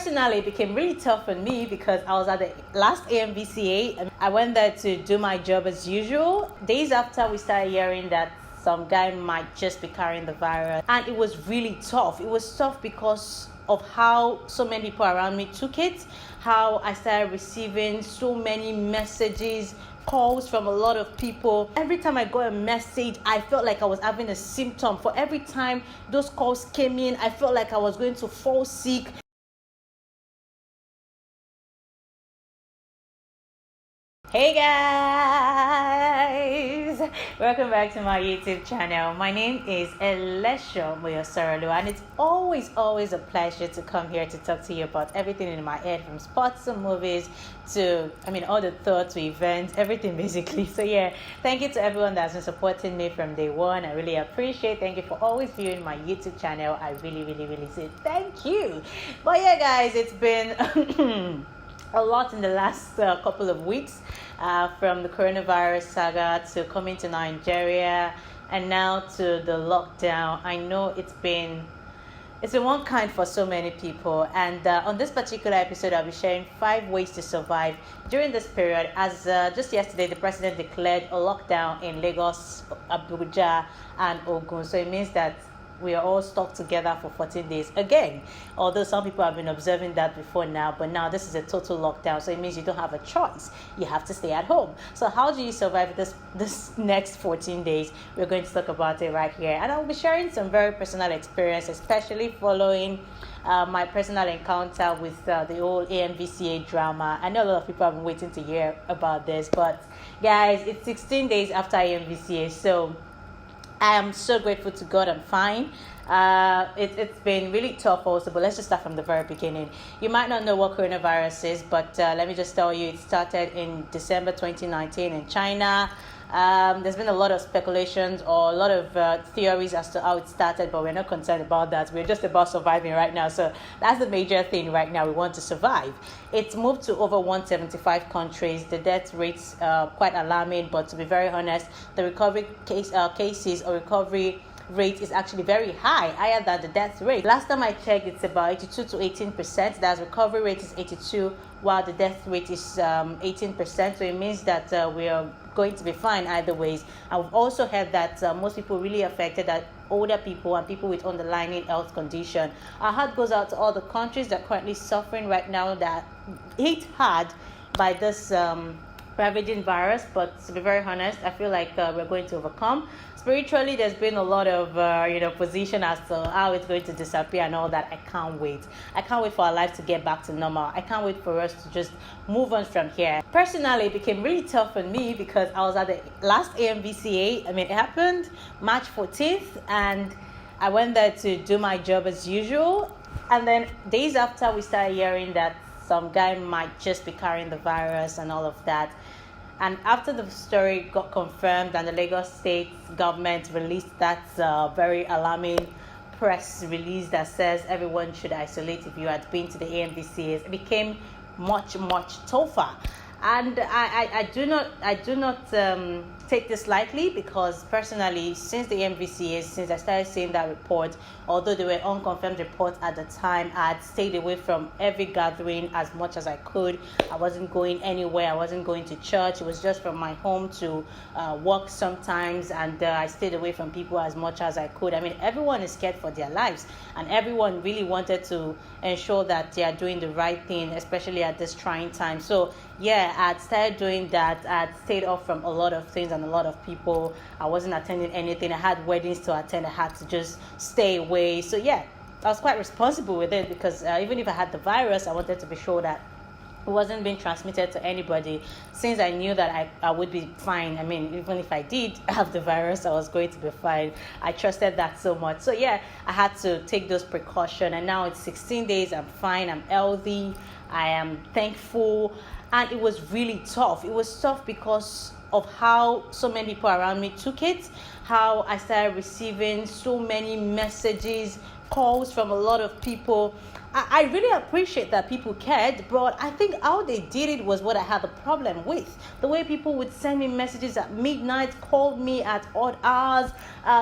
Personally, it became really tough for me because I was at the last AMVCA and I went there to do my job as usual. Days after, we started hearing that some guy might just be carrying the virus, and it was really tough. It was tough because of how so many people around me took it, how I started receiving so many messages, calls from a lot of people. Every time I got a message, I felt like I was having a symptom. For every time those calls came in, I felt like I was going to fall sick. Hey guys, welcome back to my YouTube channel. My name is Elesho Moyosorolu, and it's always a pleasure to come here to talk to you about everything in my head, from sports to movies to all the thoughts to events, everything basically. So yeah, thank you to everyone that's been supporting me from day one. I really appreciate. Thank you for always viewing my YouTube channel. I really say thank you. But yeah guys, it's been a lot in the last couple of weeks, from the coronavirus saga to coming to Nigeria and now to the lockdown. I know it's been one kind for so many people, and on this particular episode I'll be sharing 5 ways to survive during this period, as just yesterday the president declared a lockdown in Lagos, Abuja and Ogun. So it means that we are all stuck together for 14 days again, although some people have been observing that before now, but now this is a total lockdown, so it means you don't have a choice. You have to stay at home. So how do you survive this next 14 days? We're going to talk about it right here, and I'll be sharing some very personal experience, especially following my personal encounter with the whole AMVCA drama. I know a lot of people have been waiting to hear about this, but guys, it's 16 days after AMVCA, so I am so grateful to God I'm fine. It's been really tough also, but let's just start from the very beginning. You might not know what coronavirus is, but let me just tell you, it started in December 2019 in China. There's been a lot of speculations or a lot of theories as to how it started, but we're not concerned about that. We're just about surviving right now. So that's the major thing right now. We want to survive. It's moved to over 175 countries. The death rates quite alarming, but to be very honest, the recovery cases or recovery rate is actually very higher than the death rate. Last time I checked, it's about 82 to 18%. That's recovery rate is 82, while the death rate is 18%. So it means that we are going to be fine either ways. I've also heard that most people really affected are older people and people with underlying health condition. Our heart goes out to all the countries that are currently suffering right now, that hit hard by this ravaging virus. But to be very honest, I feel like we're going to overcome. Spiritually, there's been a lot of position as to how it's going to disappear and all that. I can't wait for our life to get back to normal. I can't wait for us to just move on from here. Personally, it became really tough for me because I was at the last AMVCA. It happened March 14th, and I went there to do my job as usual, and then days after we started hearing that some guy might just be carrying the virus and all of that. And after the story got confirmed and the Lagos state government released that very alarming press release that says everyone should isolate if you had been to the AMVCAs, it became much tougher. And I do not take this lightly, because personally, since the AMVCAs, since I started seeing that report, although they were unconfirmed reports at the time, I had stayed away from every gathering as much as I could. I wasn't going anywhere. I wasn't going to church. It was just from my home to work sometimes, and I stayed away from people as much as I could. Everyone is scared for their lives, and everyone really wanted to ensure that they are doing the right thing, especially at this trying time. So yeah, I had started doing that. I had stayed off from a lot of things and a lot of people. I wasn't attending anything. I had weddings to attend. I had to just stay away. So yeah, I was quite responsible with it, because even if I had the virus, I wanted to be sure that it wasn't being transmitted to anybody, since I knew that I would be fine. Even if I did have the virus, I was going to be fine. I trusted that so much. So yeah, I had to take those precautions, and now it's 16 days. I'm fine. I'm healthy. I am thankful. And it was really tough. It was tough because of how so many people around me took it, how I started receiving so many messages, calls from a lot of people. I really appreciate that people cared, but I think how they did it was what I had a problem with. The way people would send me messages at midnight, call me at odd hours,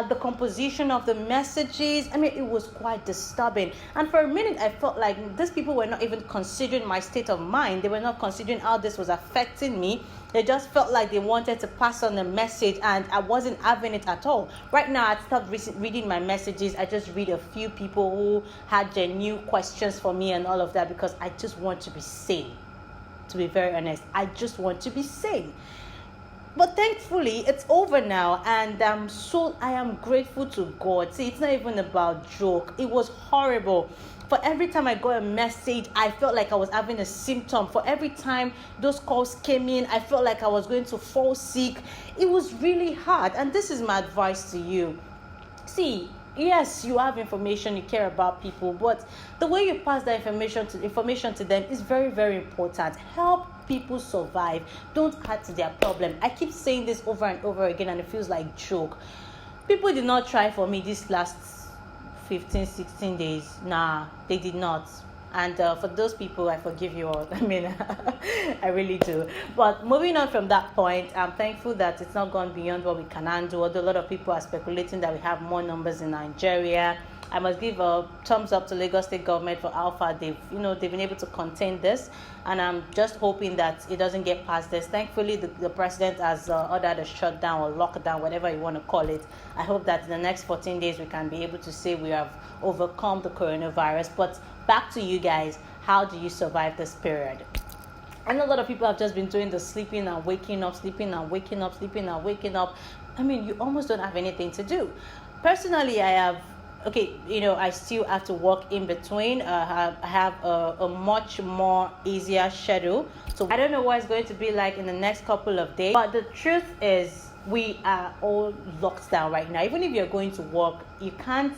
the composition of the messages. I mean, it was quite disturbing. And for a minute, I felt like these people were not even considering my state of mind. They were not considering how this was affecting me. They just felt like they wanted to pass on a message, and I wasn't having it at all. Right now, I stopped reading my messages. I just read a few people who had genuine questions for me and all of that, because I just want to be sane. To be very honest, I just want to be sane. But thankfully, it's over now, and I am grateful to God. See, it's not even about joke. It was horrible. For every time I got a message, I felt like I was having a symptom. For every time those calls came in, I felt like I was going to fall sick. It was really hard. And this is my advice to you. See, yes, you have information, you care about people, but the way you pass that information to them is very, very important. Help people survive. Don't add to their problem. I keep saying this over and over again, and it feels like joke. People did not try for me this last 15, 16 days. Nah, they did not. And for those people, I forgive you all. I mean, I really do. But moving on from that point, I'm thankful that it's not gone beyond what we can handle. Although a lot of people are speculating that we have more numbers in Nigeria. I must give a thumbs up to Lagos State government for how far they've been able to contain this, and I'm just hoping that it doesn't get past this. Thankfully, the president has ordered a shutdown or lockdown, whatever you want to call it. I hope that in the next 14 days we can be able to say we have overcome the coronavirus. But back to you guys, how do you survive this period? I know a lot of people have just been doing the sleeping and waking up, sleeping and waking up, sleeping and waking up. I mean, you almost don't have anything to do. Personally, I still have to work in between. I have a much more easier schedule. So I don't know what it's going to be like in the next couple of days. But the truth is, we are all locked down right now. Even if you're going to work, you can't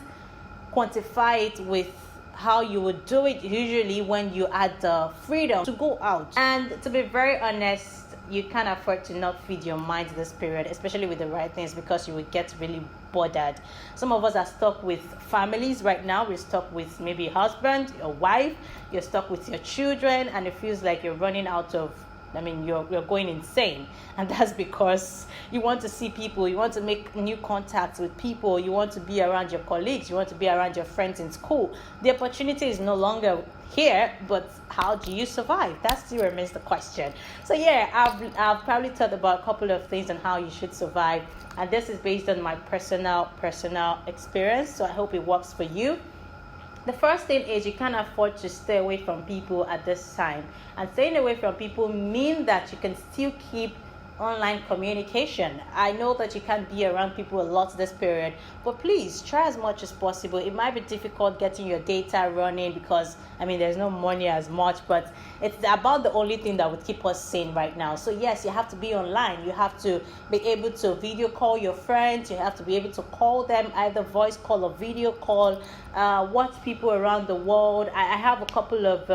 quantify it with how you would do it usually when you had the freedom to go out. And to be very honest, you can't afford to not feed your mind this period, especially with the right things, because you would get really bothered. Some of us are stuck with families right now. We're stuck with maybe a husband, your wife, you're stuck with your children, and it feels like you're running out of, you're going insane. And that's because you want to see people, you want to make new contacts with people, you want to be around your colleagues, you want to be around your friends in school. The opportunity is no longer here, but how do you survive? That still remains the question. So yeah, I've probably thought about a couple of things on how you should survive, and this is based on my personal experience, so I hope it works for you. The first thing is, you can't afford to stay away from people at this time. And staying away from people means that you can still keep online communication. I know that you can't be around people a lot this period, but please try as much as possible. It might be difficult getting your data running because there's no money as much, but it's about the only thing that would keep us sane right now. So yes, you have to be online. You have to be able to video call your friends. You have to be able to call them, either voice call or video call. Watch people around the world. I have a couple of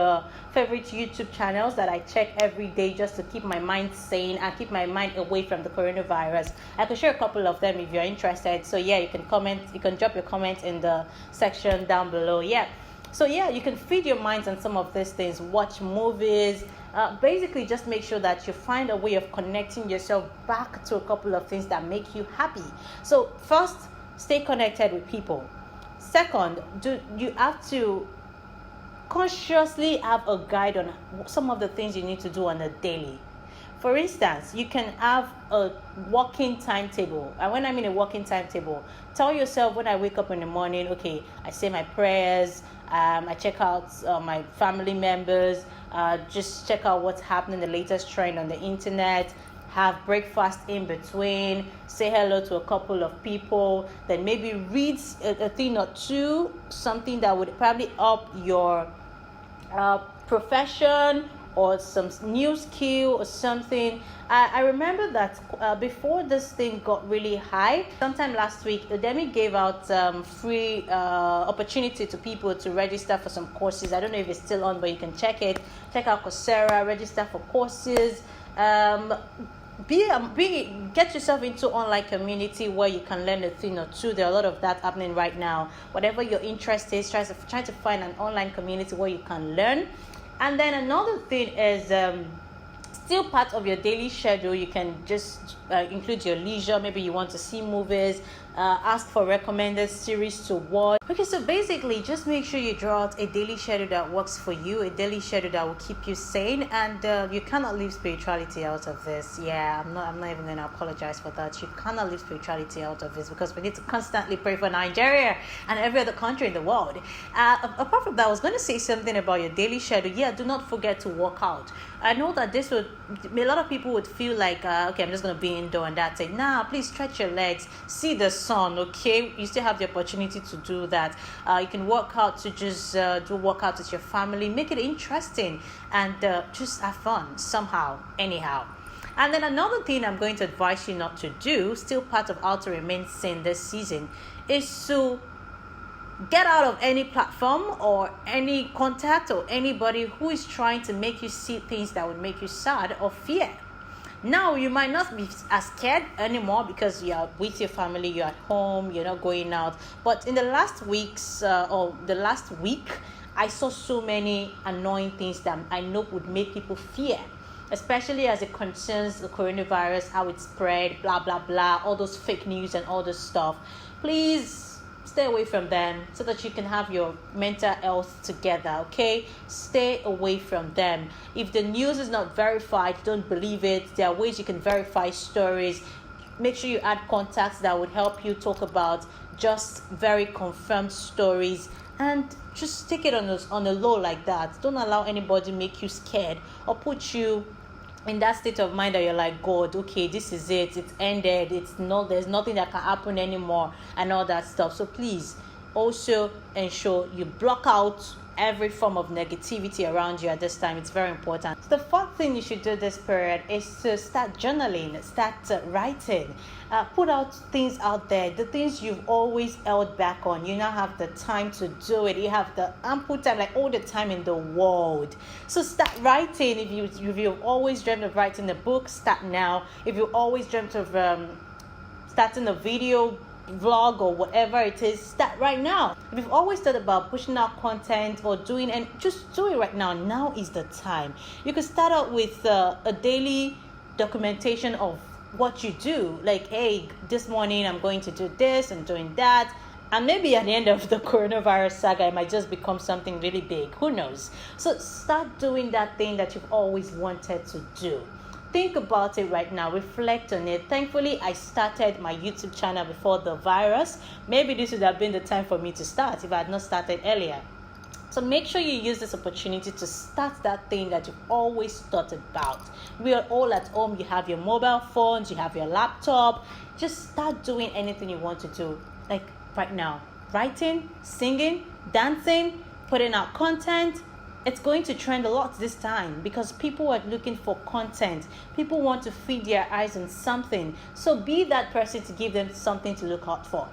favorite YouTube channels that I check every day just to keep my mind sane and keep my mind away from the coronavirus. I can share a couple of them if you're interested. So yeah, you can comment. You can drop your comments in the section down below. Yeah. So yeah, you can feed your minds on some of these things. Watch movies. Basically, just make sure that you find a way of connecting yourself back to a couple of things that make you happy. So first, stay connected with people. Second, you have to consciously have a guide on some of the things you need to do on a daily. For instance, you can have a working timetable. And when I mean a working timetable, tell yourself, when I wake up in the morning, okay, I say my prayers, I check out my family members, just check out what's happening, the latest trend on the internet, have breakfast in between, say hello to a couple of people, then maybe read a thing or two, something that would probably up your profession or some new skill or something. I remember that before this thing got really high, sometime last week, Udemy gave out free opportunity to people to register for some courses. I don't know if it's still on, but you can check it. Check out Coursera, register for courses. get yourself into online community where you can learn a thing or two. There are a lot of that happening right now. Whatever your interest is, try to find an online community where you can learn. And then another thing is still part of your daily schedule. You can just include your leisure. Maybe you want to see movies, ask for recommended series to watch. Okay, so basically just make sure you draw out a daily schedule that works for you, a daily schedule that will keep you sane, and you cannot leave spirituality out of this. Yeah, I'm not even going to apologize for that. You cannot leave spirituality out of this, because we need to constantly pray for Nigeria and every other country in the world. Apart from that, I was going to say something about your daily schedule. Yeah, do not forget to work out. I know that a lot of people would feel like, okay, I'm just going to be indoor and that's it. Nah, please stretch your legs, see the sun, okay? You still have the opportunity to do that. You can work out to just do workouts with your family, make it interesting, and just have fun somehow, anyhow. And then another thing I'm going to advise you not to do, still part of how to remain sane this season, is to get out of any platform or any contact or anybody who is trying to make you see things that would make you sad or fear. Now, you might not be as scared anymore because you are with your family, you're at home, you're not going out. But in the last weeks or the last week, I saw so many annoying things that I know would make people fear, especially as it concerns the coronavirus, how it spread, blah, blah, blah, all those fake news and all this stuff. Please stay away from them so that you can have your mental health together, okay? Stay away from them. If the news is not verified, don't believe it. There are ways you can verify stories. Make sure you add contacts that would help you talk about just very confirmed stories, and just take it on a low like that. Don't allow anybody make you scared or put you in that state of mind that you're like, God, okay, this is it, it's ended, there's nothing that can happen anymore, and all that stuff. So please also ensure you block out every form of negativity around you at this time. It's very important. So the fourth thing you should do this period is to start journaling, start writing, put out things out there, the things you've always held back on. You now have the time to do it. You have the ample time, like all the time in the world. So start writing. If you've always dreamt of writing a book, start now. If you always dreamt of starting a video vlog or whatever it is, start right now. If you've always thought about pushing out content or doing, and just do it right now. Now is the time. You could start out with a daily documentation of what you do, like, hey, this morning I'm going to do this and doing that, and maybe at the end of the coronavirus saga it might just become something really big. Who knows? So start doing that thing that you've always wanted to do. Think about it right now. Reflect on it. Thankfully, I started my YouTube channel before the virus. Maybe this would have been the time for me to start if I had not started earlier. So make sure you use this opportunity to start that thing that you've always thought about. We are all at home. You have your mobile phones, you have your laptop. Just start doing anything you want to do. Like right now, writing, singing, dancing, putting out content. It's going to trend a lot this time because people are looking for content. People want to feed their eyes on something. So be that person to give them something to look out for.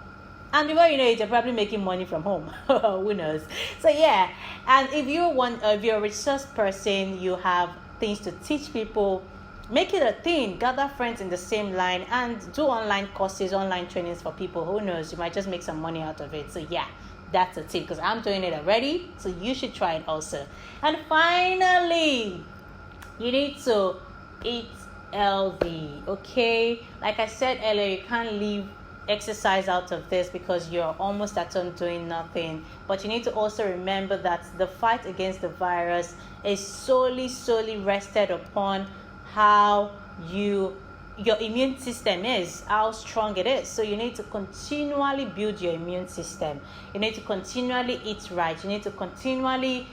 And before you know it, you're probably making money from home. Who knows? So yeah, and if you're a resource person, you have things to teach people, make it a thing. Gather friends in the same line and do online courses, online trainings for people. Who knows? You might just make some money out of it. So yeah, that's a tip because I'm doing it already. So you should try it also. And finally, you need to eat healthy. Okay, like I said earlier, you can't leave exercise out of this because you're almost at home doing nothing. But you need to also remember that the fight against the virus is solely rested upon how your immune system is, how strong it is. So you need to continually build your immune system. You need to continually eat right. You need to continually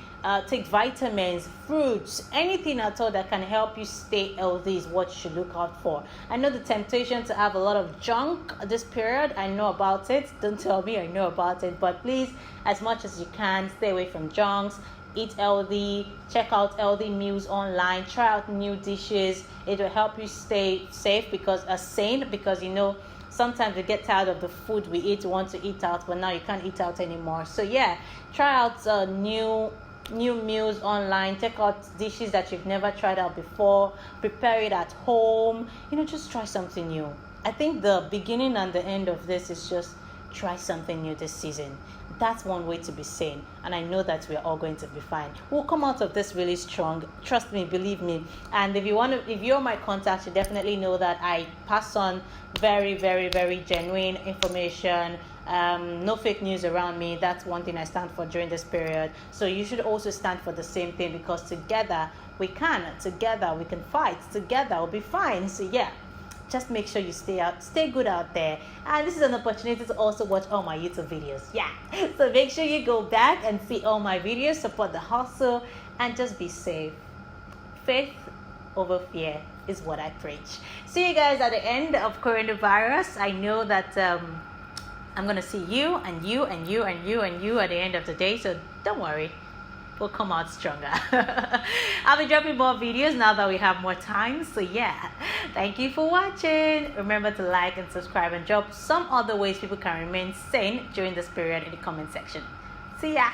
take vitamins, fruits, anything at all that can help you stay healthy is what you should look out for. I know the temptation to have a lot of junk this period. I know about it. Don't tell me, I know about it. But please, as much as you can, stay away from junks. Eat healthy, check out healthy meals online, try out new dishes. It will help you stay sane because sometimes we get tired of the food we eat, we want to eat out, but now you can't eat out anymore. So yeah, try out new new meals online, check out dishes that you've never tried out before, prepare it at home. Just try something new. I think the beginning and the end of this is just try something new this season. That's one way to be sane, and I know that we're all going to be fine. We'll come out of this really strong. Trust me, believe me. And if you're my contact, you definitely know that I pass on very, very, very genuine information. No fake news around me. That's one thing I stand for during this period. So you should also stand for the same thing, because together we can. Together we can fight. Together we'll be fine. So yeah. Just make sure you stay good out there. And this is an opportunity to also watch all my YouTube videos. Yeah. So make sure you go back and see all my videos, support the hustle, and just be safe. Faith over fear is what I preach. See you guys at the end of coronavirus. I know that I'm going to see you and you and you and you and you at the end of the day. So don't worry. We'll come out stronger. I'll be dropping more videos now that we have more time. So yeah, thank you for watching. Remember to like and subscribe, and drop some other ways people can remain sane during this period in the comment section. See ya.